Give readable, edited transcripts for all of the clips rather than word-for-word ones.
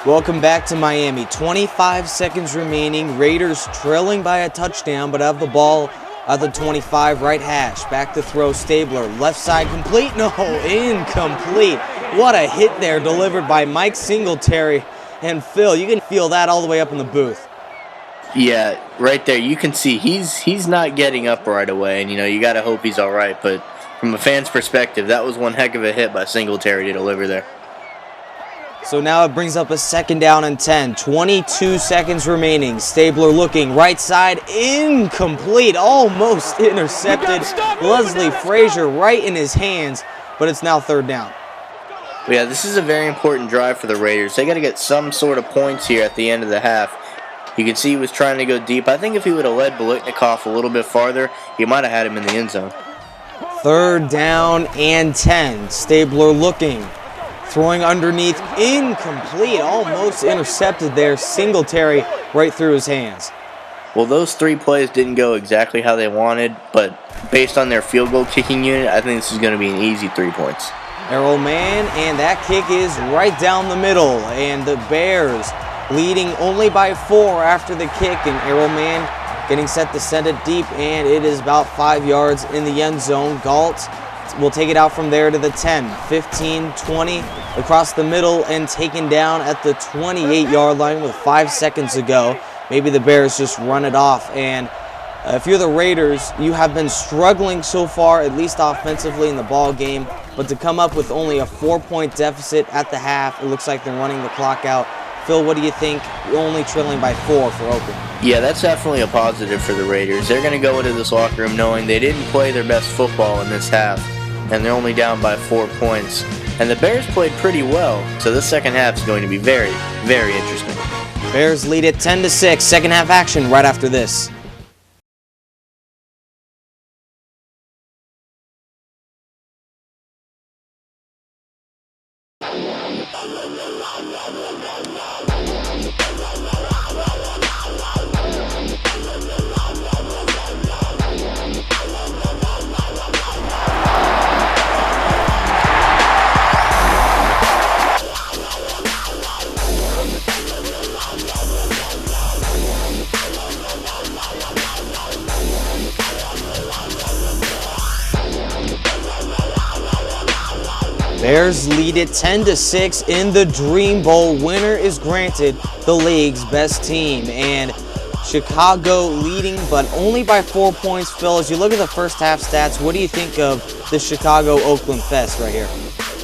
Welcome back to Miami. 25 seconds remaining. Raiders trailing by a touchdown, but have the ball at the 25 right hash. Back to throw, Stabler. Left side complete. No, incomplete. What a hit there delivered by Mike Singletary. And Phil, you can feel that all the way up in the booth. Yeah, right there. You can see he's not getting up right away, and you got to hope he's all right. But from a fan's perspective, that was one heck of a hit by Singletary to deliver there. So now it brings up a 2nd down and 10. 22 seconds remaining. Stabler looking right side, incomplete, almost intercepted. Leslie Frazier right in his hands, but it's now 3rd down. But yeah, this is a very important drive for the Raiders. They got to get some sort of points here at the end of the half. You can see he was trying to go deep. I think if he would have led Biletnikoff a little bit farther, he might have had him in the end zone. 3rd down and 10. Stabler looking. Throwing underneath, incomplete, almost intercepted there. Singletary right through his hands. Well, those 3 plays didn't go exactly how they wanted, but based on their field goal kicking unit, I think this is going to be an easy 3 points. Errol Mann, and that kick is right down the middle, and the Bears leading only by 4 after the kick, and Errol Mann getting set to send it deep, and it is about 5 yards in the end zone. Galt will take it out from there to the 10, 15, 20, across the middle, and taken down at the 28-yard line with 5 seconds to go. Maybe the Bears just run it off. And if you're the Raiders, you have been struggling so far, at least offensively in the ball game, but to come up with only a 4-point deficit at the half, it looks like they're running the clock out. Phil, what do you think? Only trailing by 4 for Oakland. Yeah, that's definitely a positive for the Raiders. They're going to go into this locker room knowing they didn't play their best football in this half, and they're only down by 4 points. And the Bears played pretty well, so this second half is going to be very, very interesting. Bears lead it 10-6. Second half action right after this. Bears lead it 10-6 in the Dream Bowl. Winner is granted the league's best team. And Chicago leading, but only by 4 points. Phil, as you look at the first half stats, what do you think of the Chicago-Oakland Fest right here?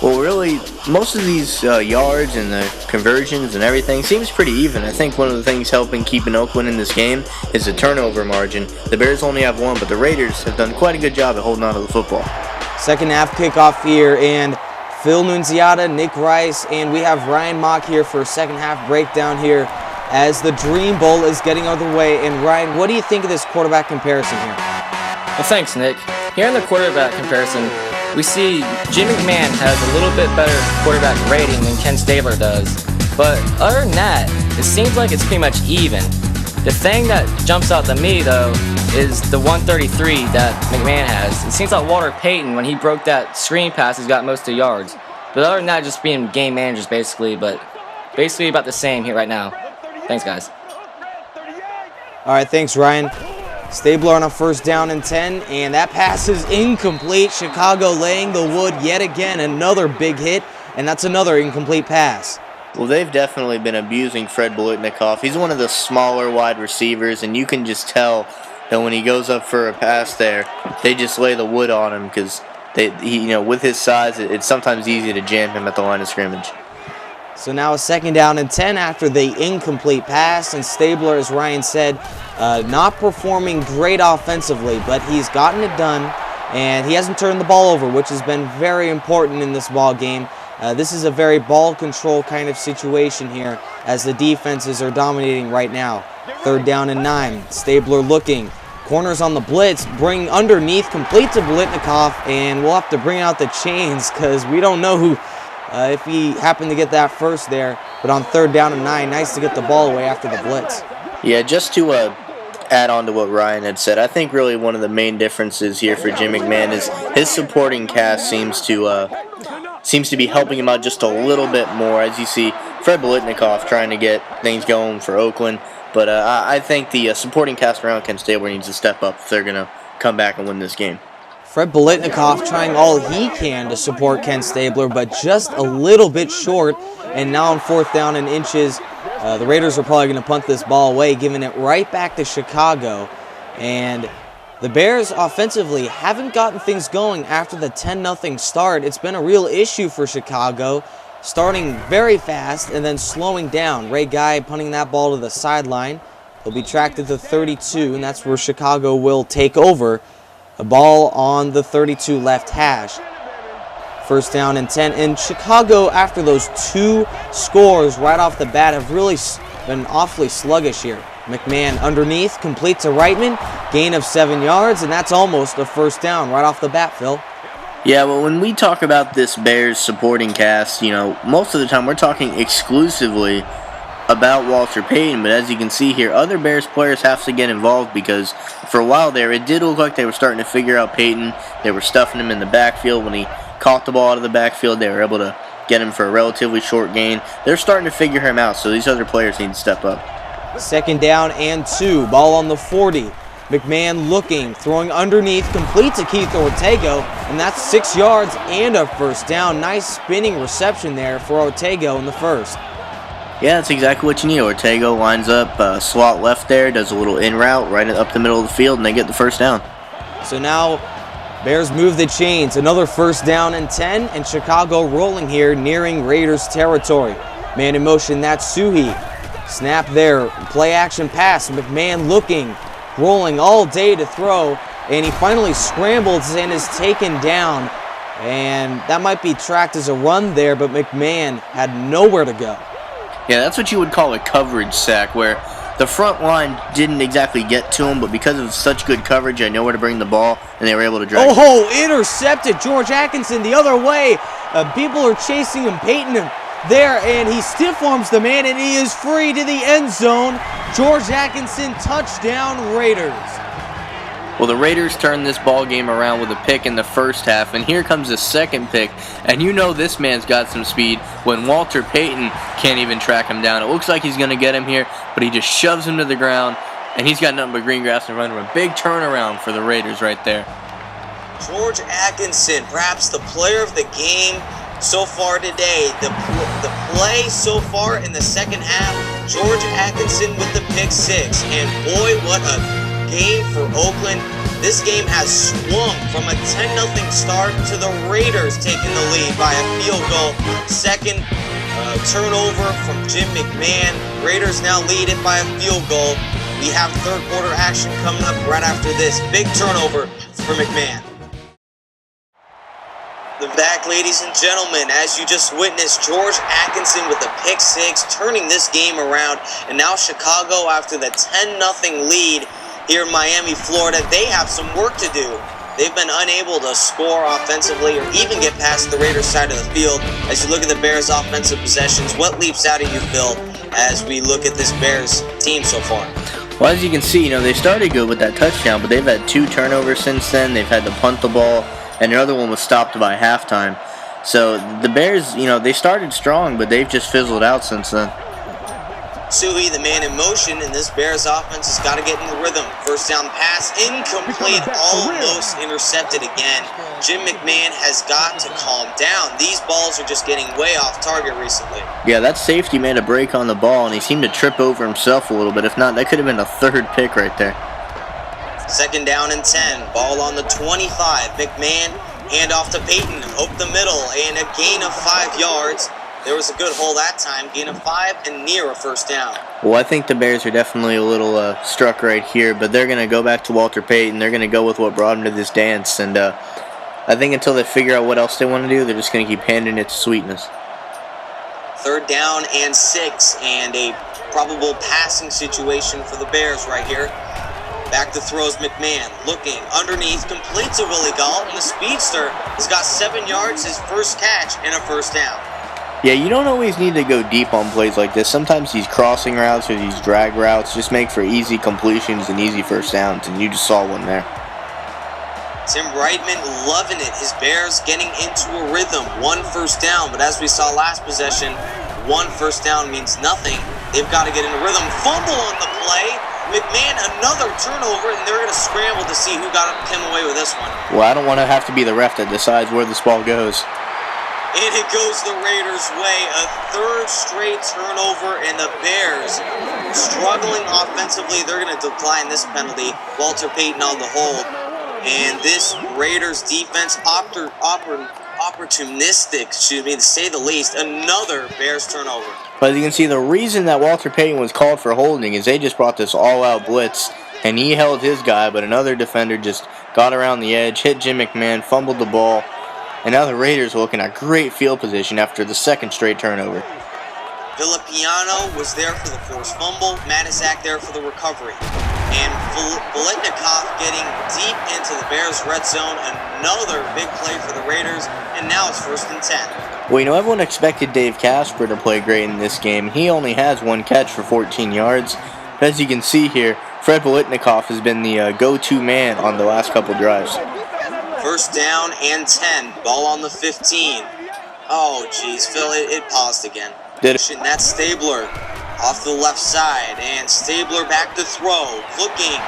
Well, really, most of these yards and the conversions and everything seems pretty even. I think one of the things helping keeping Oakland in this game is the turnover margin. The Bears only have 1, but the Raiders have done quite a good job at holding on to the football. Second half kickoff here, and Phil Nunziata, Nick Rice, and we have Ryan Mock here for a second half breakdown here as the Dream Bowl is getting underway. And Ryan, what do you think of this quarterback comparison here? Well, thanks, Nick. Here in the quarterback comparison, we see Jim McMahon has a little bit better quarterback rating than Ken Stabler does. But other than that, it seems like it's pretty much even. The thing that jumps out to me, though, is the 133 that McMahon has. It seems like Walter Payton, when he broke that screen pass, has got most of the yards. But other than that, just being game managers, basically. But basically about the same here right now. Thanks, guys. All right, thanks, Ryan. Stabler on a 1st down and 10, and that pass is incomplete. Chicago laying the wood yet again. Another big hit, and that's another incomplete pass. Well, they've definitely been abusing Fred Biletnikoff. He's one of the smaller wide receivers, and you can just tell that when he goes up for a pass there, they just lay the wood on him because with his size, it's sometimes easy to jam him at the line of scrimmage. So now a 2nd down and 10 after the incomplete pass, and Stabler, as Ryan said, not performing great offensively, but he's gotten it done, and he hasn't turned the ball over, which has been very important in this ball game. This is a very ball control kind of situation here as the defenses are dominating right now. 3rd down and 9. Stabler looking. Corners on the blitz. Bring underneath. Complete to Biletnikoff. And we'll have to bring out the chains because we don't know who, if he happened to get that first there. But on 3rd down and 9, nice to get the ball away after the blitz. Yeah, just to add on to what Ryan had said, I think really one of the main differences here for Jim McMahon is his supporting cast seems to be helping him out just a little bit more. As you see, Fred Biletnikoff trying to get things going for Oakland. But I think the supporting cast around Kent Stabler needs to step up if they're going to come back and win this game. Fred Biletnikoff trying all he can to support Kent Stabler, but just a little bit short. And now on 4th down and inches, the Raiders are probably going to punt this ball away, giving it right back to Chicago. And the Bears offensively haven't gotten things going after the 10-0 start. It's been a real issue for Chicago, starting very fast and then slowing down. Ray Guy punting that ball to the sideline. He'll be tracked at the 32, and that's where Chicago will take over. The ball on the 32 left hash. 1st down and 10. And Chicago, after those 2 scores right off the bat, have really been awfully sluggish here. McMahon underneath, completes to Reitman, gain of 7 yards, and that's almost a 1st down right off the bat, Phil. Yeah, well, when we talk about this Bears supporting cast, most of the time we're talking exclusively about Walter Payton, but as you can see here, other Bears players have to get involved because for a while there, it did look like they were starting to figure out Payton. They were stuffing him in the backfield. When he caught the ball out of the backfield, they were able to get him for a relatively short gain. They're starting to figure him out, so these other players need to step up. 2nd down and 2, ball on the 40. McMahon looking, throwing underneath, complete to Keith Ortega, and that's 6 yards and a 1st down. Nice spinning reception there for Ortega in the 1st. Yeah, that's exactly what you need. Ortega lines up, slot left there, does a little in route right up the middle of the field, and they get the 1st down. So now Bears move the chains. Another 1st down and 10, and Chicago rolling here, nearing Raiders territory. Man in motion, that's Suhi. Snap there, play action pass. McMahon looking, rolling all day to throw, and he finally scrambles and is taken down. And that might be tracked as a run there, but McMahon had nowhere to go. Yeah, that's what you would call a coverage sack, where the front line didn't exactly get to him, but because of such good coverage, I know where to bring the ball, and they were able to drag it. Oh, intercepted. George Atkinson the other way. People are chasing him. Payton there, and he stiff arms the man, and he is free to the end zone. George Atkinson, touchdown Raiders. Well, the Raiders turned this ball game around with a pick in the 1st half, and here comes the 2nd pick, and you know this man's got some speed when Walter Payton can't even track him down. It looks like he's going to get him here, but he just shoves him to the ground, and he's got nothing but green grass in front of him. Big turnaround for the Raiders right there. George Atkinson, perhaps the player of the game so far today. The play so far in the 2nd half, George Atkinson with the pick 6, and boy, what a game for Oakland. This game has swung from a 10-0 start to the Raiders taking the lead by a field goal. 2nd turnover from Jim McMahon. Raiders now lead it by a field goal. We have 3rd quarter action coming up right after this. Big turnover for McMahon. The back, ladies and gentlemen, as you just witnessed, George Atkinson with the pick 6, turning this game around. And now Chicago, after the 10-0 lead, here in Miami, Florida, they have some work to do. They've been unable to score offensively or even get past the Raiders side of the field. As you look at the Bears' offensive possessions, what leaps out at you, Phil, as we look at this Bears team so far? Well, as you can see, they started good with that touchdown, but they've had 2 turnovers since then. They've had to punt the ball, and another one was stopped by halftime. So the Bears, they started strong, but they've just fizzled out since then. Suhi, the man in motion, and this Bears offense has got to get in the rhythm. 1st down pass, incomplete, almost intercepted again. Jim McMahon has got to calm down. These balls are just getting way off target recently. Yeah, that safety made a break on the ball, and he seemed to trip over himself a little bit. If not, that could have been a 3rd pick right there. 2nd down and 10, ball on the 25. McMahon, hand off to Payton, up the middle, and a gain of 5 yards. There was a good hole that time, gain of 5 and near a 1st down. Well, I think the Bears are definitely a little struck right here, but they're going to go back to Walter Payton. They're going to go with what brought him to this dance, and I think until they figure out what else they want to do, they're just going to keep handing it to sweetness. 3rd down and 6, and a probable passing situation for the Bears right here. Back to throws McMahon, looking underneath, completes to Willie Gault, and the speedster has got 7 yards, his 1st catch, and a 1st down. Yeah, you don't always need to go deep on plays like this. Sometimes these crossing routes or these drag routes just make for easy completions and easy 1st downs, and you just saw one there. Tim Reitman loving it. His Bears getting into a rhythm. 1 1st down, but as we saw last possession, one first down means nothing. They've got to get in a rhythm. Fumble on the play. McMahon, another turnover, and they're going to scramble to see who came away with this one. Well, I don't want to have to be the ref that decides where this ball goes. And it goes the Raiders' way. A third straight turnover, and the Bears struggling offensively. They're going to decline this penalty. Walter Payton on the hold. And this Raiders defense, opportunistic, to say the least. Another Bears turnover. But you can see the reason that Walter Payton was called for holding is they just brought this all-out blitz, and he held his guy, but another defender just got around the edge, hit Jim McMahon, fumbled the ball, and now the Raiders are looking at great field position after the second straight turnover. Villapiano was there for the forced fumble, Matisak there for the recovery. And Biletnikoff getting deep into the Bears' red zone, another big play for the Raiders, and now it's 1st and 10. Well, everyone expected Dave Casper to play great in this game. He only has one catch for 14 yards. But as you can see here, Fred Biletnikoff has been the go-to man on the last couple drives. 1st down and 10. Ball on the 15. Oh, geez, Phil, it paused again. Did it? And that's Stabler off the left side. And Stabler back to throw. Looking.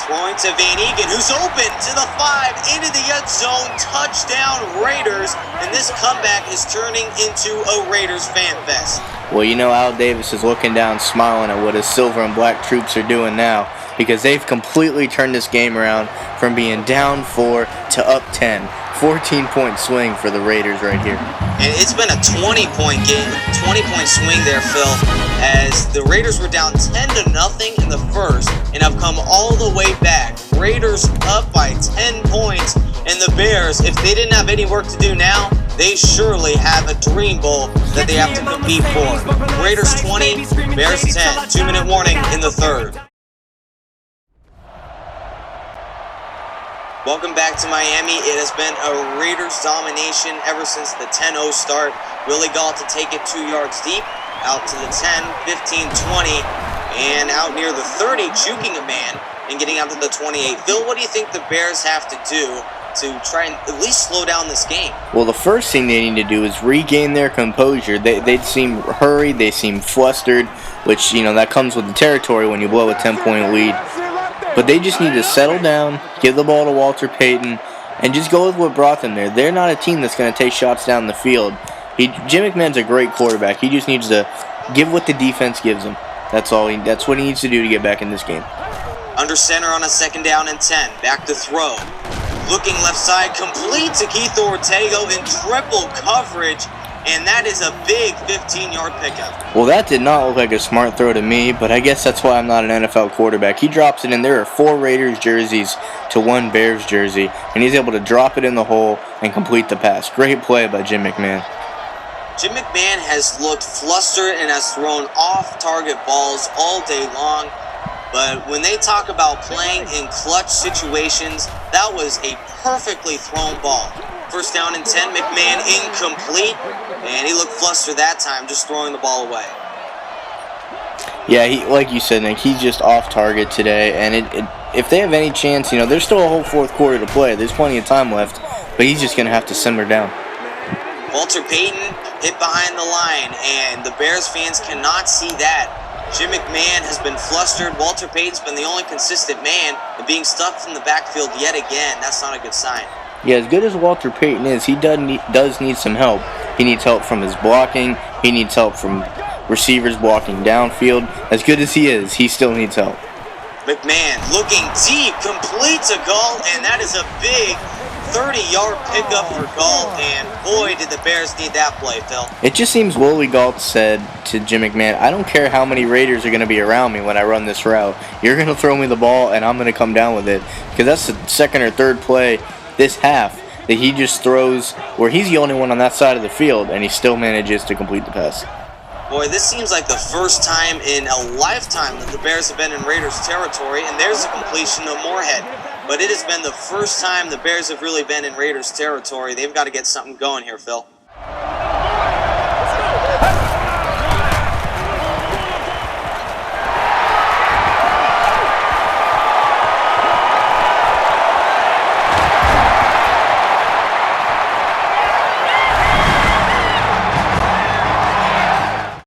Throwing to Van Egan, who's open to the 5, into the end zone, touchdown Raiders, and this comeback is turning into a Raiders fan fest. Well, Al Davis is looking down, smiling at what his silver and black troops are doing now, because they've completely turned this game around from being down 4 to up 10. 14-point swing for the Raiders right here. And it's been a 20-point game, 20-point swing there, Phil, as the Raiders were down 10-0 in the first and have come all the way back. Raiders up by 10 points, and the Bears, if they didn't have any work to do now, they surely have a dream bowl that they have to compete for. Raiders 20, Bears 10. 2-minute warning in the third. Welcome back to Miami. It has been a Raiders domination ever since the 10-0 start. Willie Gault to take it 2 yards deep, out to the 10, 15, 20, and out near the 30, juking a man and getting out to the 28. Phil, what do you think the Bears have to do to try and at least slow down this game? Well, the first thing they need to do is regain their composure. They seem hurried, they seem flustered, which, that comes with the territory when you blow a 10-point lead. But they just need to settle down, give the ball to Walter Payton, and just go with what brought them there. They're not a team that's going to take shots down the field. Jim McMahon's a great quarterback. He just needs to give what the defense gives him. That's all. That's what he needs to do to get back in this game. Under center on a 2nd down and 10. Back to throw. Looking left side, complete to Keith Ortego in triple coverage. And that is a big 15-yard pickup. Well, that did not look like a smart throw to me, but I guess that's why I'm not an NFL quarterback. He drops it in. There are 4 Raiders jerseys to 1 Bears jersey, and he's able to drop it in the hole and complete the pass. Great play by Jim McMahon. Jim McMahon has looked flustered and has thrown off-target balls all day long, but when they talk about playing in clutch situations, that was a perfectly thrown ball. 1st down and 10, McMahon incomplete, and he looked flustered that time, just throwing the ball away. Yeah, like you said, Nick, he's just off target today, and if they have any chance, there's still a whole 4th quarter to play. There's plenty of time left, but he's just going to have to simmer down. Walter Payton hit behind the line, and the Bears fans cannot see that. Jim McMahon has been flustered. Walter Payton's been the only consistent man, and being stuck from the backfield yet again, that's not a good sign. Yeah, as good as Walter Payton is, he does need some help. He needs help from his blocking. He needs help from receivers blocking downfield. As good as he is, he still needs help. McMahon looking deep, complete to Gault, and that is a big 30-yard pickup for Gault, and boy, did the Bears need that play, Phil. It just seems Willie Gault said to Jim McMahon, I don't care how many Raiders are going to be around me when I run this route. You're going to throw me the ball, and I'm going to come down with it. Because that's the 2nd or 3rd play this half that he just throws where he's the only one on that side of the field, and he still manages to complete the pass. Boy, this seems like the first time in a lifetime that the Bears have been in Raiders territory, and there's a completion of Moorhead. But it has been the first time the Bears have really been in Raiders territory. They've got to get something going here, Phil.